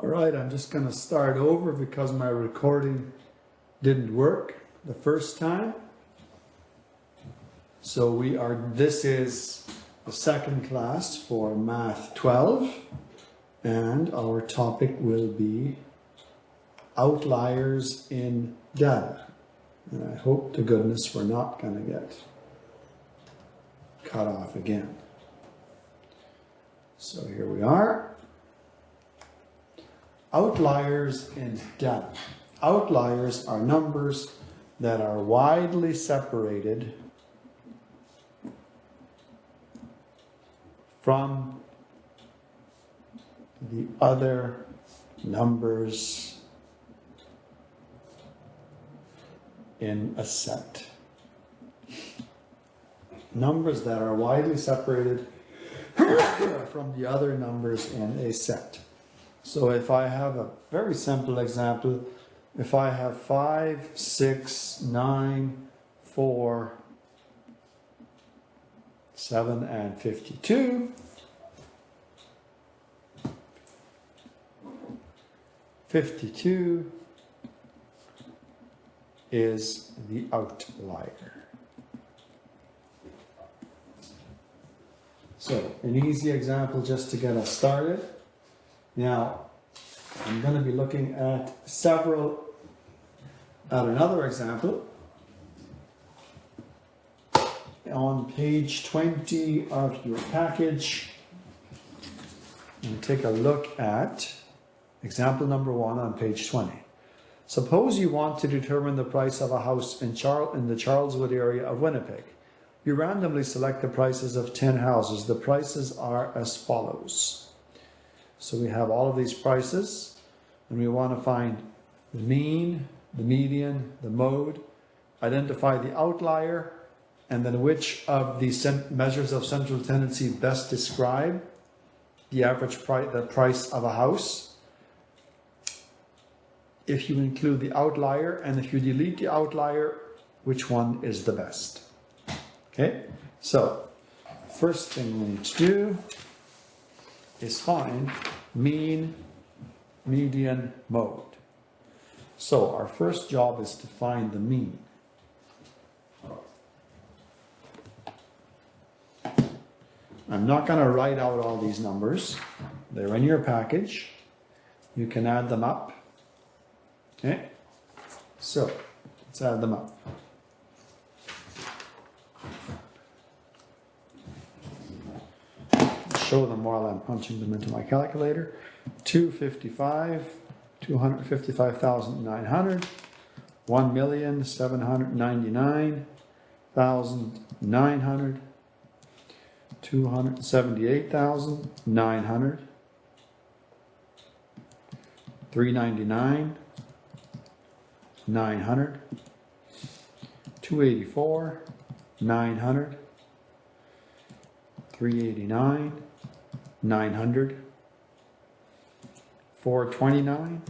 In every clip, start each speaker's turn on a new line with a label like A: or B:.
A: All right, I'm just going to start over because my recording didn't work the first time. So this is the second class for Math 12, and our topic will be outliers in data. And I hope to goodness we're not going to get cut off again. So here we are. Outliers in data. Outliers are numbers that are widely separated from the other numbers in a set. Numbers that are widely separated from the other numbers in a set. So if I have a very simple example, if I have 5, 6, 9, 4, 7, and 52, 52 is the outlier. So an easy example just to get us started. Now, I'm going to be looking at another example on page 20 of your package. And take a look at example number 1 on page 20. Suppose you want to determine the price of a house in the Charleswood area of Winnipeg. You randomly select the prices of 10 houses. The prices are as follows. So we have all of these prices, and we want to find the mean, the median, the mode, identify the outlier, and then which of the measures of central tendency best describe the average price, the price of a house. If you include the outlier, and if you delete the outlier, which one is the best? Okay, so first thing we need to do is find mean, median, mode. So our first job is to find the mean. I'm not going to write out all these numbers. They're in your package. You can add them up. Okay, so let's add them up. Show them while I'm punching them into my calculator. 255,900, 1,799,900, 278,900, 399, 900, 284, 900, 389, 900, 429,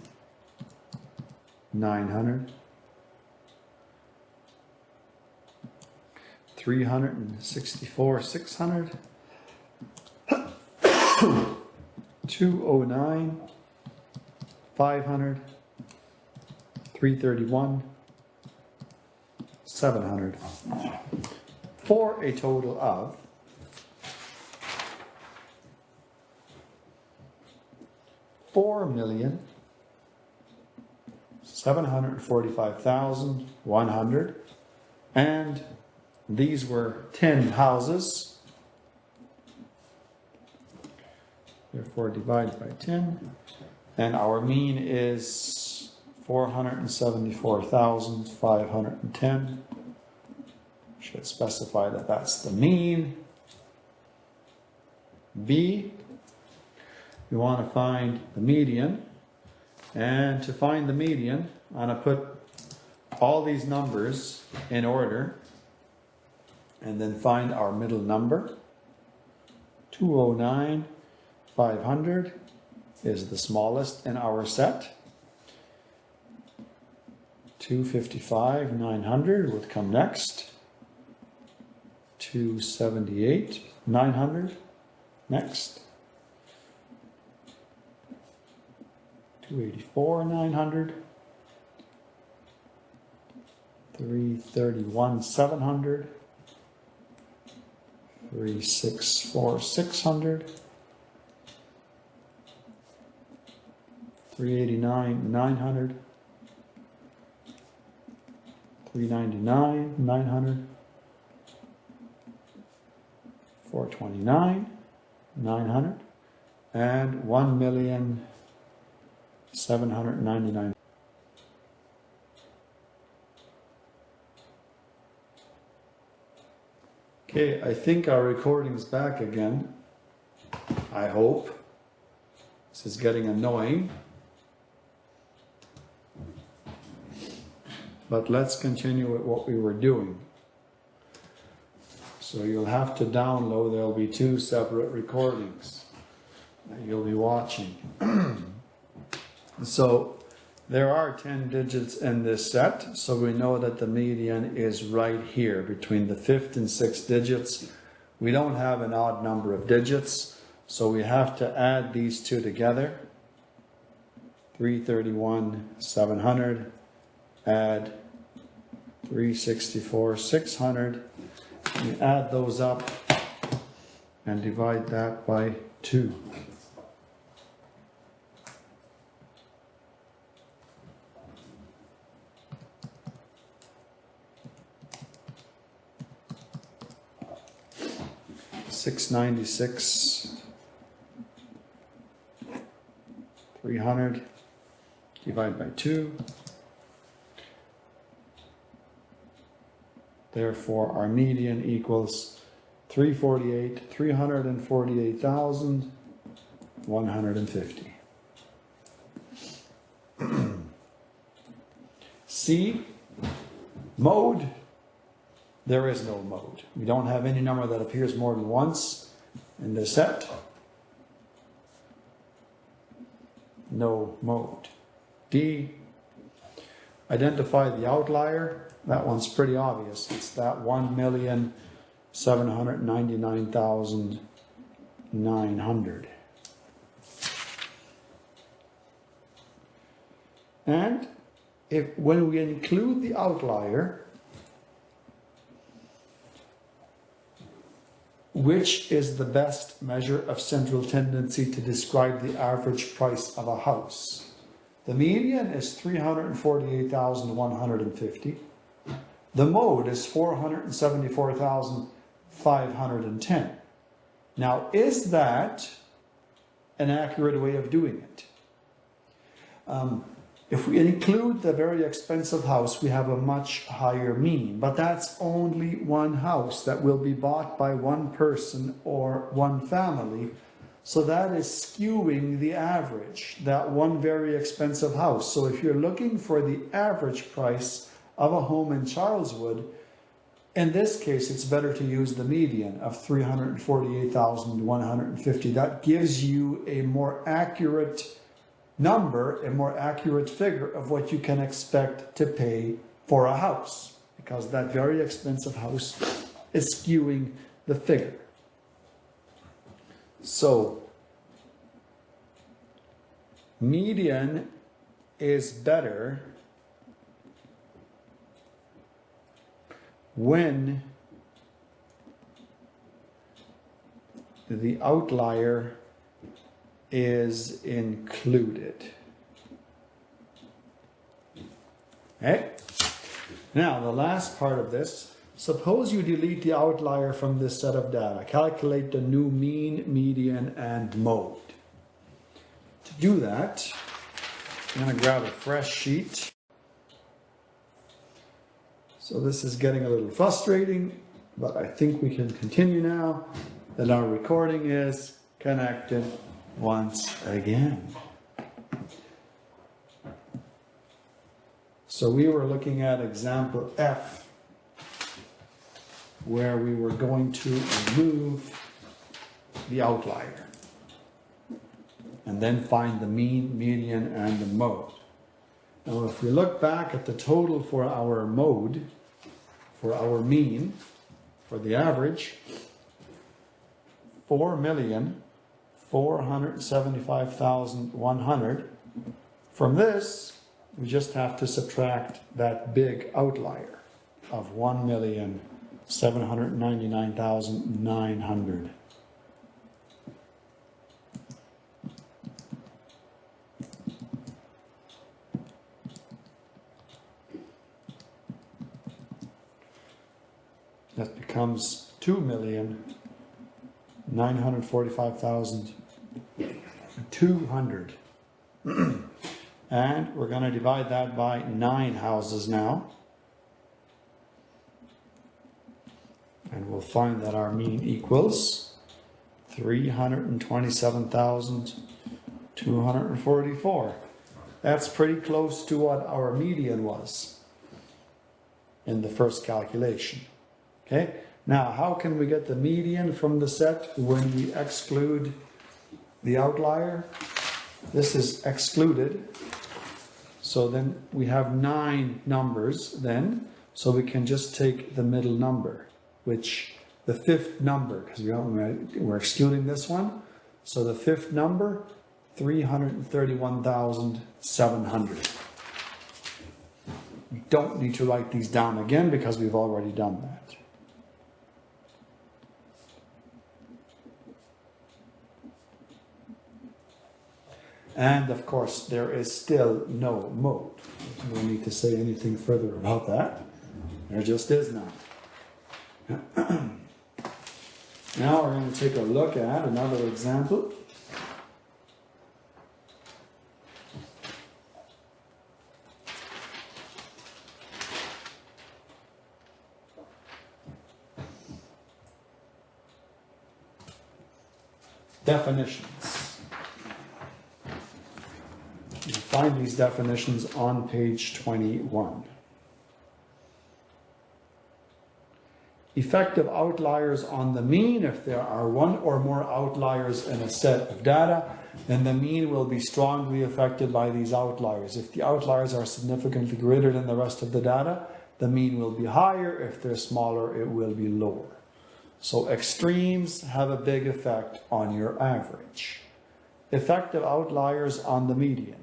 A: 900, 364, 600, 209, 500, 331, 700, for a total of 4,745,100, and these were 10 houses. Therefore, divided by 10, and our mean is 474,510. Should specify that that's the mean. B, we want to find the median, and to find the median, I'm going to put all these numbers in order and then find our middle number. 209, 500 is the smallest in our set. 255, 900 would come next. 278, 900 next. 284,900. 331,700. 364,600. 389,900. 399,900. 429,900. And 1,799,000. Okay, I think our recording's back again. I hope. This is getting annoying. But let's continue with what we were doing. So you'll have to download, there'll be 2 separate recordings that you'll be watching. So there are 10 digits in this set, so we know that the median is right here between the 5th and 6th digits. We don't have an odd number of digits, so we have to add these 2 together. 331,700, add 364,600. You add those up and divide that by 2. $696, 300, divide by 2. Therefore, our median equals 348,150. C, mode. There is no mode. We don't have any number that appears more than once in the set. No mode. D, identify the outlier. That one's pretty obvious. It's that 1,799,900. And when we include the outlier, which is the best measure of central tendency to describe the average price of a house? The median is 348,150. The mode is 474,510. Now, is that an accurate way of doing it? If we include the very expensive house, we have a much higher mean, but that's only one house that will be bought by one person or one family. So that is skewing the average, that one very expensive house. So if you're looking for the average price of a home in Charleswood, in this case, it's better to use the median of 348,150. That gives you a more accurate number, a more accurate figure of what you can expect to pay for a house, because that very expensive house is skewing the figure. So, median is better when the outlier is included. Okay? Now, the last part of this, suppose you delete the outlier from this set of data. Calculate the new mean, median, and mode. To do that, I'm going to grab a fresh sheet. So this is getting a little frustrating, but I think we can continue now that our recording is connected once again. So we were looking at example F, where we were going to remove the outlier and then find the mean, median, and the mode. Now if we look back at the total for our mode, for our mean, for the average, 4,475,100, From this, we just have to subtract that big outlier of 1,799,900. That becomes 2,945,200. And we're going to divide that by 9 houses now. And we'll find that our mean equals 327,244. That's pretty close to what our median was in the first calculation. Okay, now how can we get the median from the set when we exclude the outlier? This is excluded, so then we have 9 numbers then, so we can just take the middle number, which the 5th number, because we're excluding this one, so the 5th number, 331,700. We don't need to write these down again because we've already done that. And of course, there is still no mode. We don't need to say anything further about that. There just is none. Now we're going to take a look at another example. Definitions. You find these definitions on page 21. Effective outliers on the mean. If there are one or more outliers in a set of data, then the mean will be strongly affected by these outliers. If the outliers are significantly greater than the rest of the data, the mean will be higher. If they're smaller, it will be lower. So extremes have a big effect on your average. Effective outliers on the median.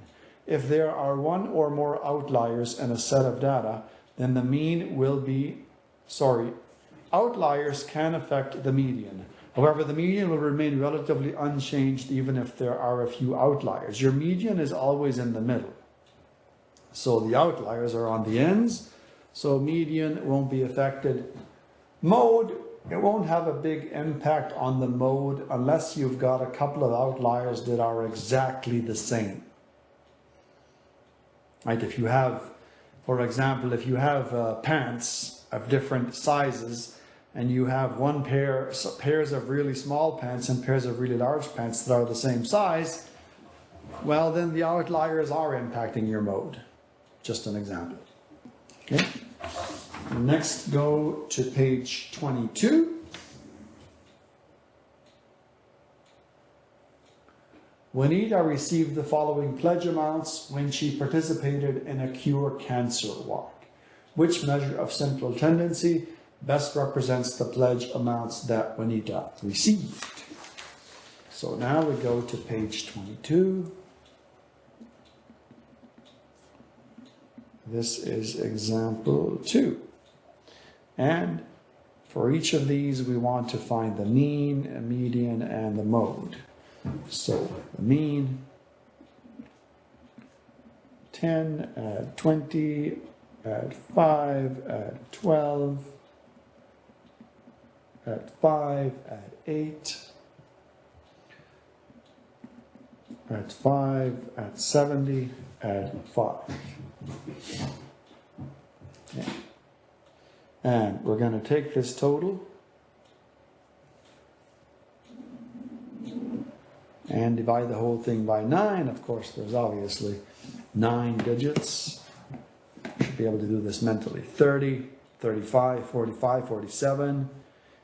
A: If there are one or more outliers in a set of data, then the mean will be, outliers can affect the median. However, the median will remain relatively unchanged even if there are a few outliers. Your median is always in the middle. So the outliers are on the ends, so median won't be affected. Mode, it won't have a big impact on the mode unless you've got a couple of outliers that are exactly the same. Right, if you have, for example, if you have pants of different sizes and you have pairs of really small pants and pairs of really large pants that are the same size, well, then the outliers are impacting your mode. Just an example. Okay. Next, go to page 22. Juanita received the following pledge amounts when she participated in a Cure Cancer Walk. Which measure of central tendency best represents the pledge amounts that Juanita received? So now we go to page 22. This is example 2. And for each of these, we want to find the mean, a median, and the mode. So the mean, 10, add 20, add 5, add 12, add 5, add 8, add 5, add 70, add 5. Okay. And we're going to take this total and divide the whole thing by 9. Of course, there's obviously 9 digits. Should be able to do this mentally. 30, 35, 45, 47,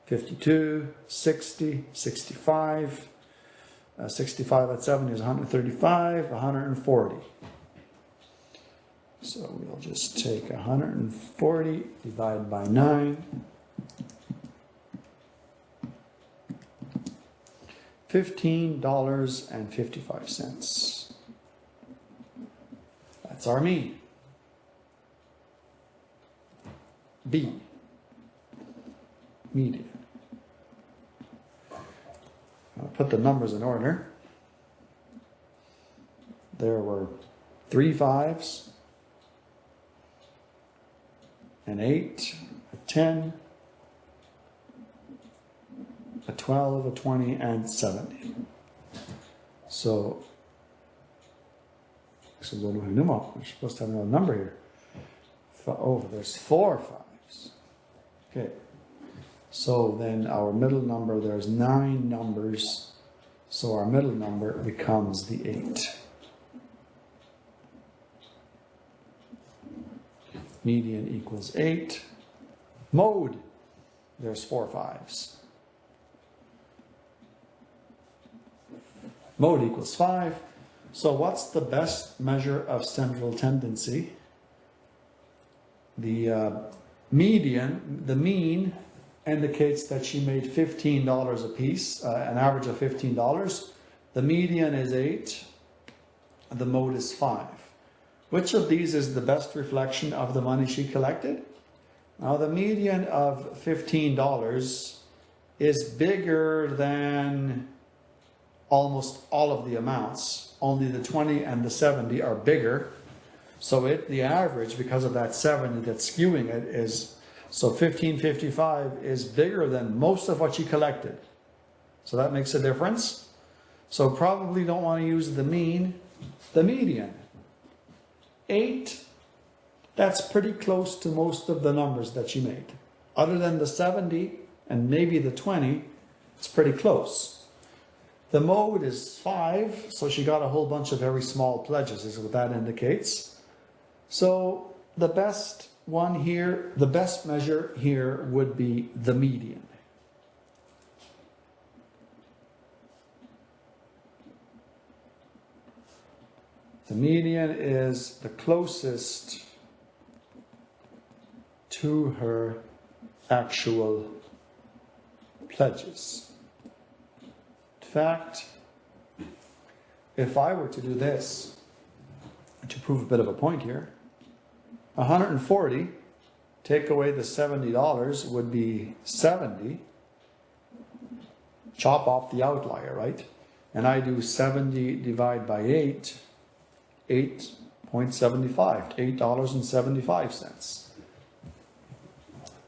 A: 52, 60, 65. 65 at 7 is 135, 140. So we'll just take 140, divide by 9. $15.55. That's our mean. B, median. I'll put the numbers in order. There were 3 5s, an 8, a 10, a 12, a 20, and 70. So we're supposed to have another number here. Oh, there's 4 5s. Okay. So then our middle number, there's 9 numbers. So our middle number becomes the 8. Median equals 8. Mode, there's 4 5s. Mode equals 5. So what's the best measure of central tendency? The median, the mean, indicates that she made $15 a piece, an average of $15. The median is 8. The mode is 5. Which of these is the best reflection of the money she collected? Now the median of $15 is bigger than almost all of the amounts. Only the 20 and the 70 are bigger. So the average, because of that 70 that's skewing it, is, so 1555 is bigger than most of what she collected. So that makes a difference. So probably don't want to use the mean, the median. 8, that's pretty close to most of the numbers that she made. Other than the 70 and maybe the 20, it's pretty close. The mode is 5, so she got a whole bunch of very small pledges, is what that indicates. So the best one here, the best measure here would be the median. The median is the closest to her actual pledges. In fact, if I were to do this, to prove a bit of a point here, 140, take away the $70 would be 70. Chop off the outlier, right? And I do 70 divided by 8, 8.75, $8.75.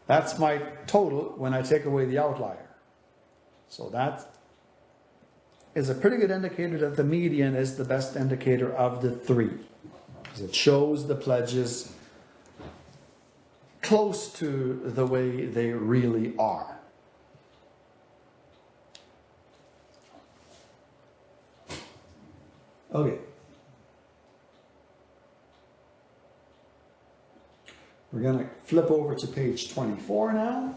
A: That's my total when I take away the outlier. So that is a pretty good indicator that the median is the best indicator of the 3. Because it shows the pledges close to the way they really are. Okay. We're going to flip over to page 24 now.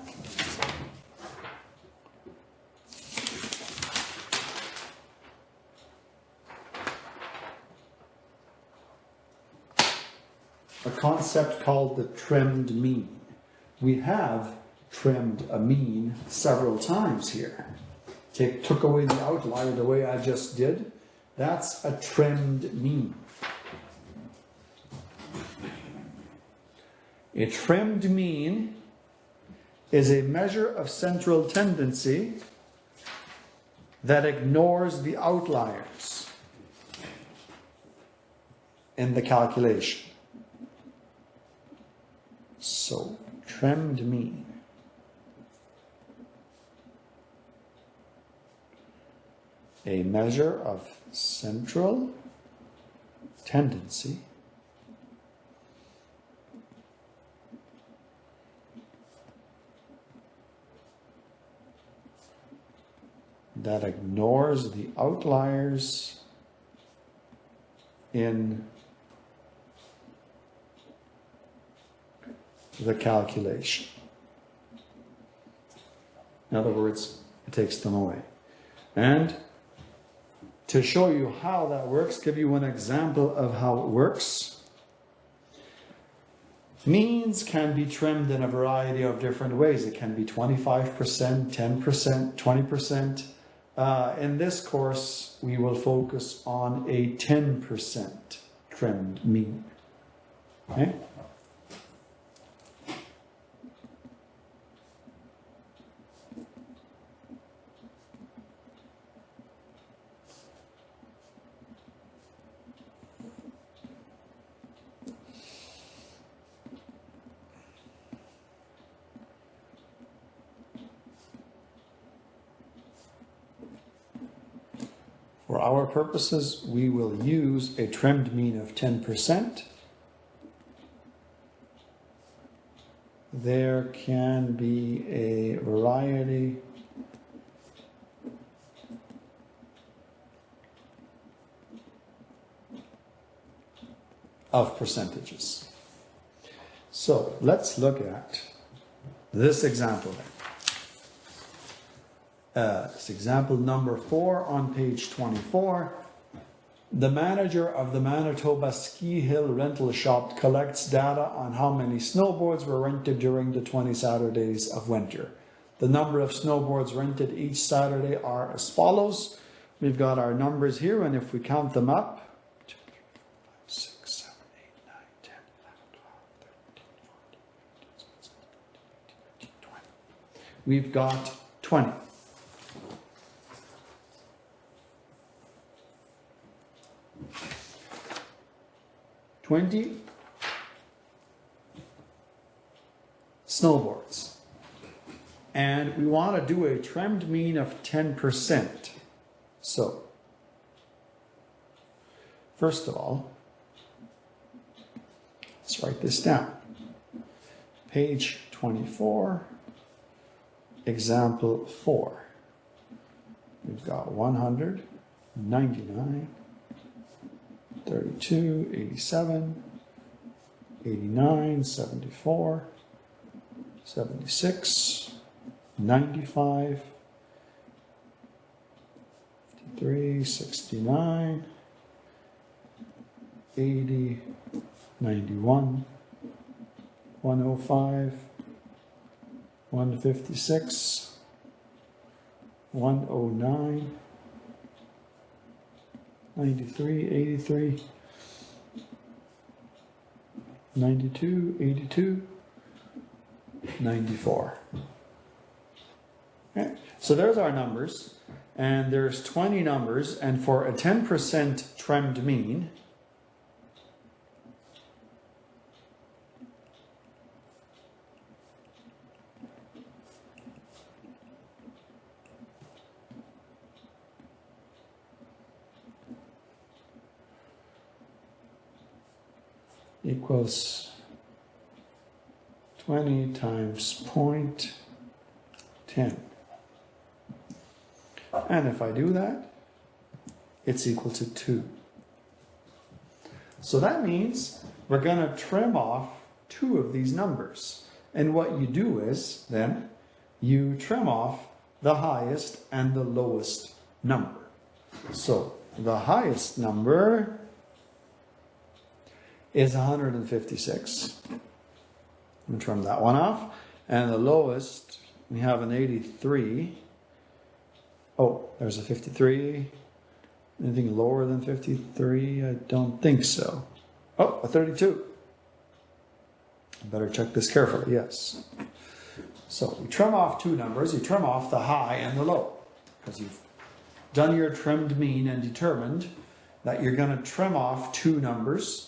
A: A concept called the trimmed mean. We have trimmed a mean several times here. Took away the outlier the way I just did. That's a trimmed mean. A trimmed mean is a measure of central tendency that ignores the outliers in the calculation. So, trimmed mean. A measure of central tendency that ignores the outliers in the calculation. In other words, it takes them away. And to show you how that works, give you an example of how it works. Means can be trimmed in a variety of different ways. It can be 25%, 10%, 20%. In this course, we will focus on a 10% trimmed mean. Okay? For our purposes, we will use a trimmed mean of 10%. There can be a variety of percentages. So let's look at this example. It's example number 4 on page 24. The manager of the Manitoba Ski Hill Rental Shop collects data on how many snowboards were rented during the 20 Saturdays of winter. The number of snowboards rented each Saturday are as follows. We've got our numbers here, and if we count them up, 2, 3, 4, 5, 6, 7, 8, 9, 10, 11, 12, 13, 14, 15, 16, 17, 18, 19, 20. We've got 20. 20 snowboards. And we want to do a trimmed mean of 10%. So, first of all, let's write this down. Page 24, example 4. We've got 100, 99, 32, 87, 89, 74, 76, 95, 53, 69, 80, 91, 105, 156, 109, 93, 83, 92, 82, 94. Okay. So there's our numbers, and there's 20 numbers, and for a 10% trimmed mean, equals 20 times 0.10. And if I do that, it's equal to 2. So that means we're going to trim off 2 of these numbers. And what you do is, then, you trim off the highest and the lowest number. So the highest number is 156. I'm going to trim that one off. And the lowest, we have an 83. Oh, there's a 53. Anything lower than 53? I don't think so. Oh, a 32. I better check this carefully, yes. So we trim off 2 numbers. You trim off the high and the low, because you've done your trimmed mean and determined that you're going to trim off 2 numbers.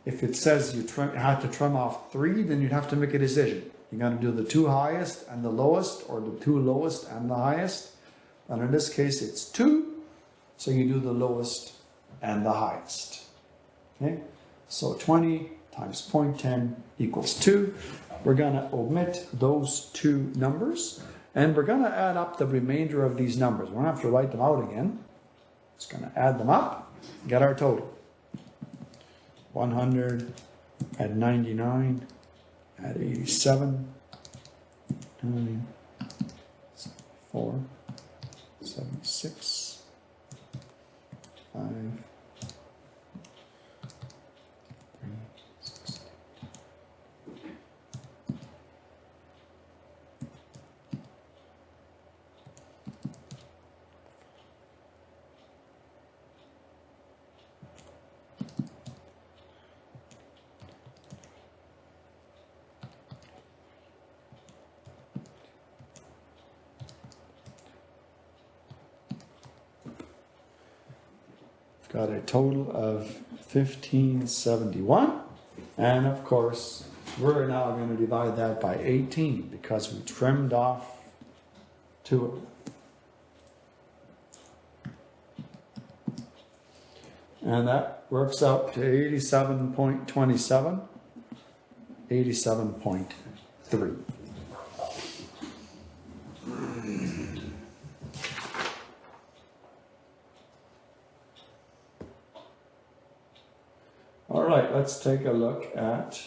A: If it says you have to trim off 3, then you'd have to make a decision. You're going to do the 2 highest and the lowest, or the 2 lowest and the highest. And in this case, it's 2. So you do the lowest and the highest. Okay? So 20 times 0.10 equals 2. We're going to omit those 2 numbers. And we're going to add up the remainder of these numbers. We don't have to write them out again. Just going to add them up, get our total. 100, add 99, add 87, 9, 74, 76, 5, 3, 6. got a total of 1571. And of course, we're now going to divide that by 18 because we trimmed off 2 of them. And that works out to 87.27, 87.3. All right, let's take a look at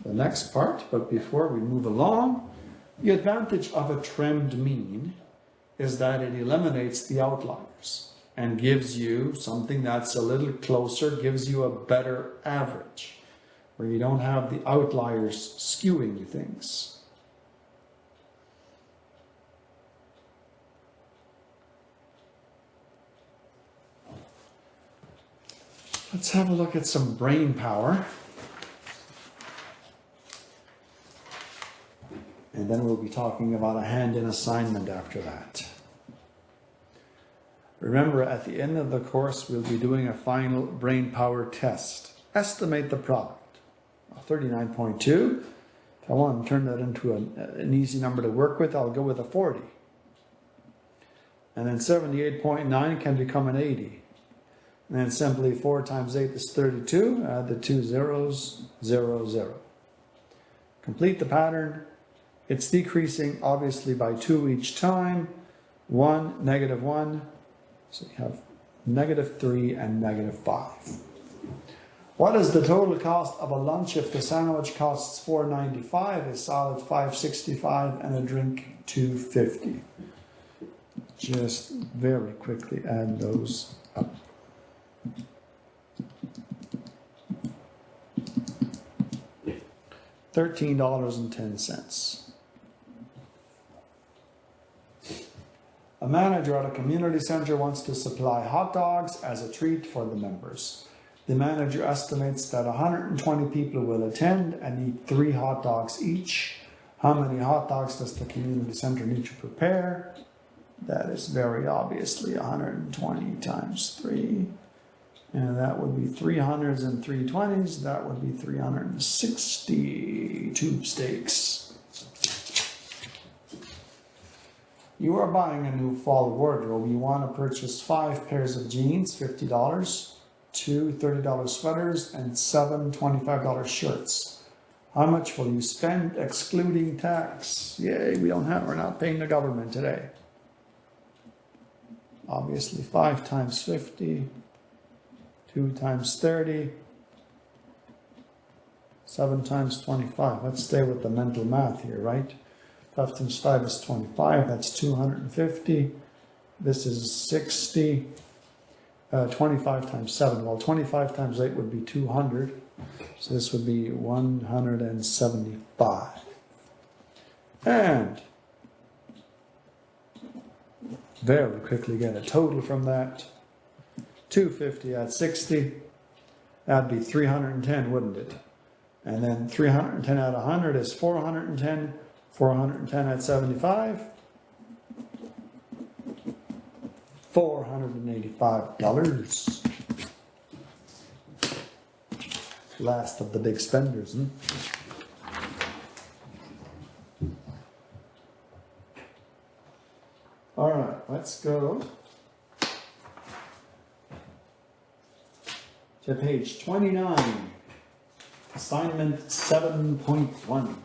A: the next part. But before we move along, the advantage of a trimmed mean is that it eliminates the outliers and gives you something that's a little closer, gives you a better average, where you don't have the outliers skewing things. Let's have a look at some brain power. And then we'll be talking about a hand-in assignment after that. Remember, at the end of the course, we'll be doing a final brain power test. Estimate the product. 39.2. If I want to turn that into an easy number to work with, I'll go with a 40. And then 78.9 can become an 80. And then simply 4 times 8 is 32. Add the 2 zeros, 0, 0. Complete the pattern. It's decreasing, obviously, by 2 each time. 1, negative 1. So you have negative 3 and negative 5. What is the total cost of a lunch if the sandwich costs $4.95, a salad $5.65, and a drink $2.50? Just very quickly add those up. $13.10. A manager at a community center wants to supply hot dogs as a treat for the members. The manager estimates that 120 people will attend and eat 3 hot dogs each. How many hot dogs does the community center need to prepare? That is very obviously 120 times 3. And that would be 300s and 320s. That would be 360 tube steaks. You are buying a new fall wardrobe. You want to purchase 5 pairs of jeans, $50, 2 $30 sweaters, and 7 $25 shirts. How much will you spend excluding tax? Yay, we're not paying the government today. Obviously 5 times 50, 2 times 30, 7 times 25. Let's stay with the mental math here, right? 5 times 5 is 25, that's 250. This is 60. 25 times 7, well 25 times 8 would be 200. So this would be 175. And very quickly get a total from that. 250 at 60, that'd be 310, wouldn't it? And then 310 at 100 is 410. 410 at 75, $485. Last of the big spenders, hmm? All right, let's go to page 29, assignment 7.1.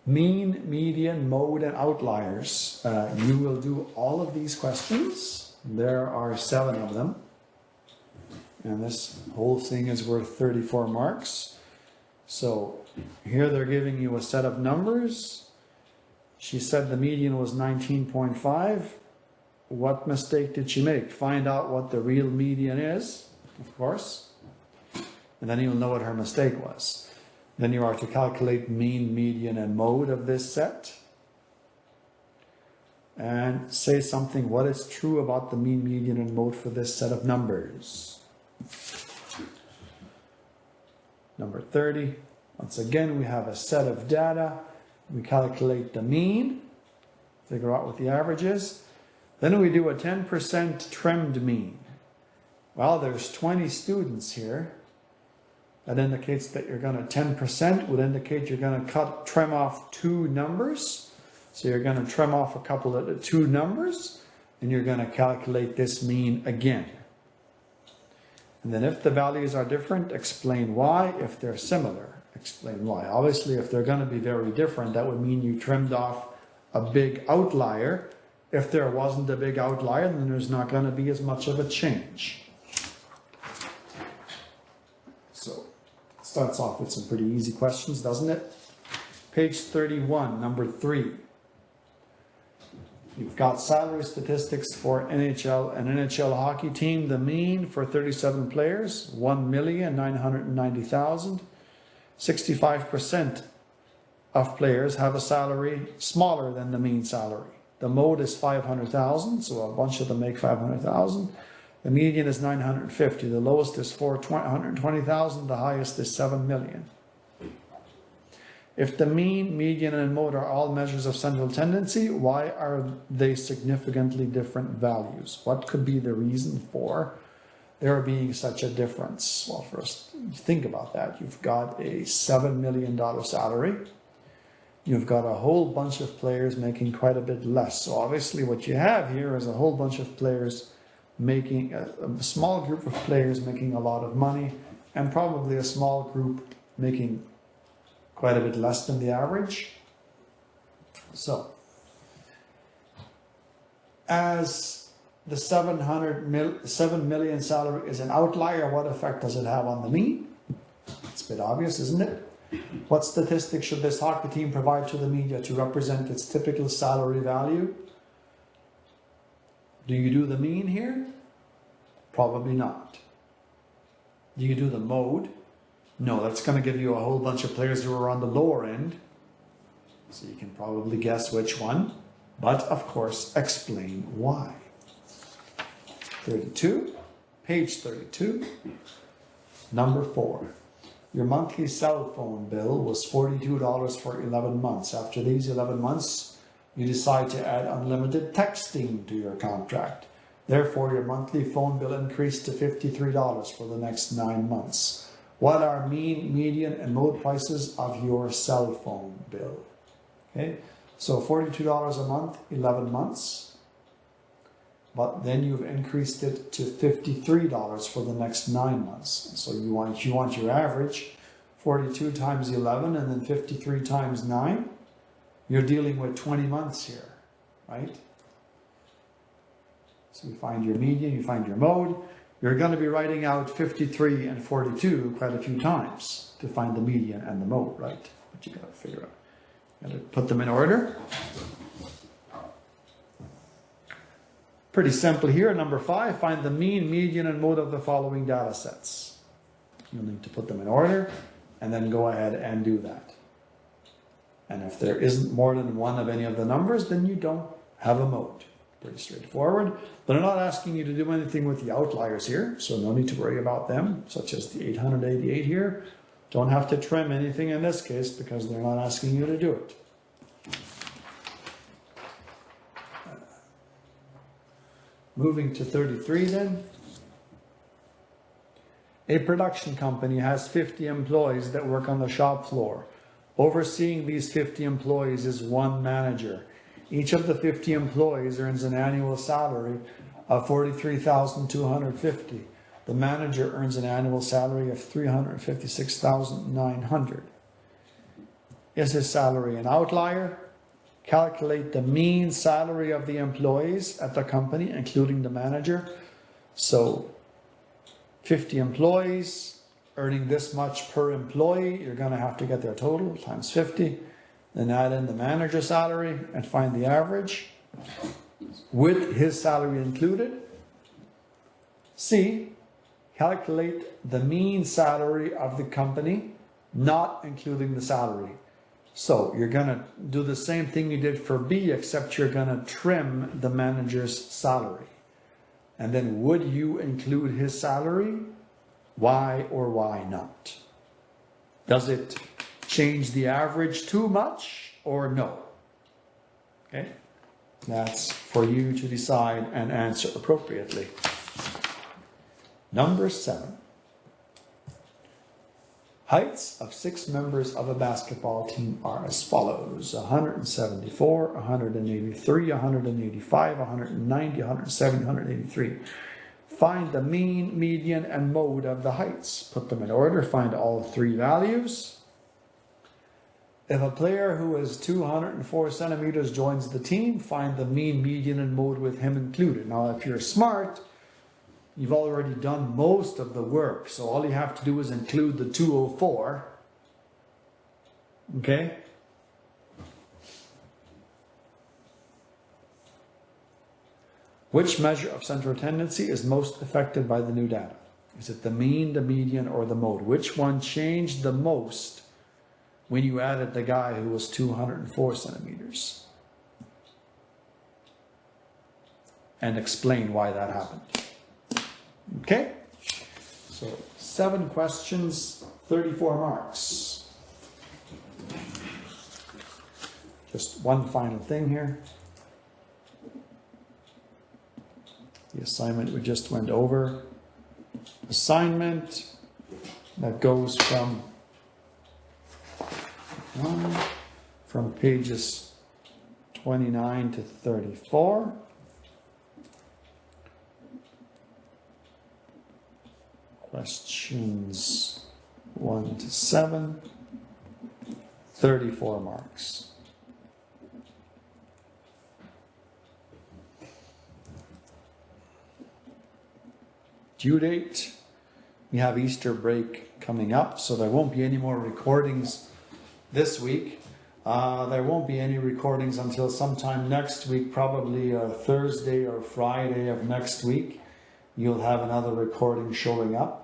A: Mean, median, mode, and outliers. You will do all of these questions. There are 7 of them. And this whole thing is worth 34 marks. So here they're giving you a set of numbers. She said the median was 19.5. What mistake did she make? Find out what the real median is, of course. And then you'll know what her mistake was. Then you are to calculate mean, median, and mode of this set. And say something, what is true about the mean, median, and mode for this set of numbers. Number 30, Once again, we have a set of data. We calculate the mean, figure out what the average is. Then we do a 10% trimmed mean. Well, there's 20 students here. That indicates that you're going to 10% would indicate you're going to trim off 2 numbers. So you're going to trim off a couple of the 2 numbers, and you're going to calculate this mean again. And then if the values are different, explain why. If they're similar, explain why. Obviously, if they're going to be very different, that would mean you trimmed off a big outlier. If there wasn't a big outlier, then there's not going to be as much of a change. So it starts off with some pretty easy questions, doesn't it? Page 31, number 3. You've got salary statistics for an NHL hockey team. The mean for 37 players, 1,990,000. 65% of players have a salary smaller than the mean salary. The mode is 500,000, so a bunch of them make 500,000. The median is 950. The lowest is 420,000. The highest is 7 million. If the mean, median, and mode are all measures of central tendency, why are they significantly different values? What could be the reason for there being such a difference? Well, first, think about that. You've got a $7 million salary. You've got a whole bunch of players making quite a bit less. So obviously what you have here is a whole bunch of players making, a small group of players making a lot of money, and probably a small group making quite a bit less than the average. So, as the 7 million salary is an outlier, what effect does it have on the mean? It's a bit obvious, isn't it? What statistics should this hockey team provide to the media to represent its typical salary value? Do you do the mean here? Probably not. Do you do the mode? No, that's going to give you a whole bunch of players who are on the lower end. So you can probably guess which one. But, of course, explain why. 32, page 32, number 4. Your monthly cell phone bill was $42 for 11 months. After these 11 months, you decide to add unlimited texting to your contract. Therefore, your monthly phone bill increased to $53 for the next 9 months. What are mean, median, and mode prices of your cell phone bill? Okay, so $42 a month, 11 months. But then you've increased it to $53 for the next 9 months. So you want your average, 42 times 11 and then 53 times 9. You're dealing with 20 months here, right? So you find your median, you find your mode. You're going to be writing out 53 and 42 quite a few times to find the median and the mode, right? But you got to figure out. You got to put them in order. Pretty simple here. Number 5, find the mean, median, and mode of the following data sets. You'll need to put them in order and then go ahead and do that. And if there isn't more than one of any of the numbers, then you don't have a mode. Pretty straightforward. But I'm not asking you to do anything with the outliers here, so no need to worry about them, such as the 888 here. Don't have to trim anything in this case because they're not asking you to do it. Moving to 33 then. A production company has 50 employees that work on the shop floor. Overseeing these 50 employees is one manager. Each of the 50 employees earns an annual salary of $43,250. The manager earns an annual salary of $356,900. Is his salary an outlier? Calculate the mean salary of the employees at the company, including the manager. So 50 employees earning this much per employee, you're going to have to get their total times 50. Then add in the manager's salary and find the average with his salary included. C, calculate the mean salary of the company, not including the salary. So you're going to do the same thing you did for B, except you're going to trim the manager's salary. And then would you include his salary? Why or why not? Does it change the average too much or no? Okay, that's for you to decide and answer appropriately. Number 7. Heights of 6 members of a basketball team are as follows: 174, 183, 185, 190, 170, 183. Find the mean, median, and mode of the heights. Put them in order. Find all 3 values. If a player who is 204 centimeters joins the team, find the mean, median, and mode with him included. Now, if you're smart, you've already done most of the work. So all you have to do is include the 204. Okay? Which measure of central tendency is most affected by the new data? Is it the mean, the median, or the mode? Which one changed the most when you added the guy who was 204 centimeters? And explain why that happened. Okay? So 7 questions, 34 marks. Just one final thing here. The assignment we just went over. Assignment that goes from pages 29 to 34. Questions 1 to 7, 34 marks. Due date, we have Easter break coming up, so there won't be any more recordings this week. There won't be any recordings until sometime next week, probably Thursday or Friday of next week. You'll have another recording showing up.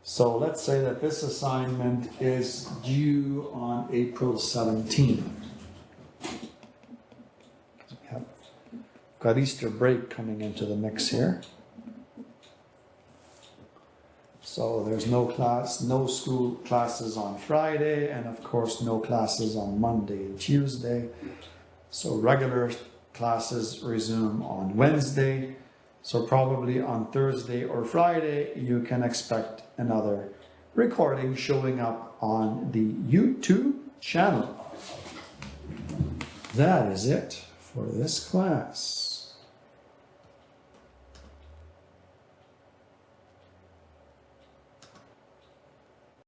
A: So let's say that this assignment is due on April 17th. We have got Easter break coming into the mix here. So there's no class, no school classes on Friday, and of course no classes on Monday and Tuesday. So regular classes resume on Wednesday. So probably on Thursday or Friday, you can expect another recording showing up on the YouTube channel. That is it for this class.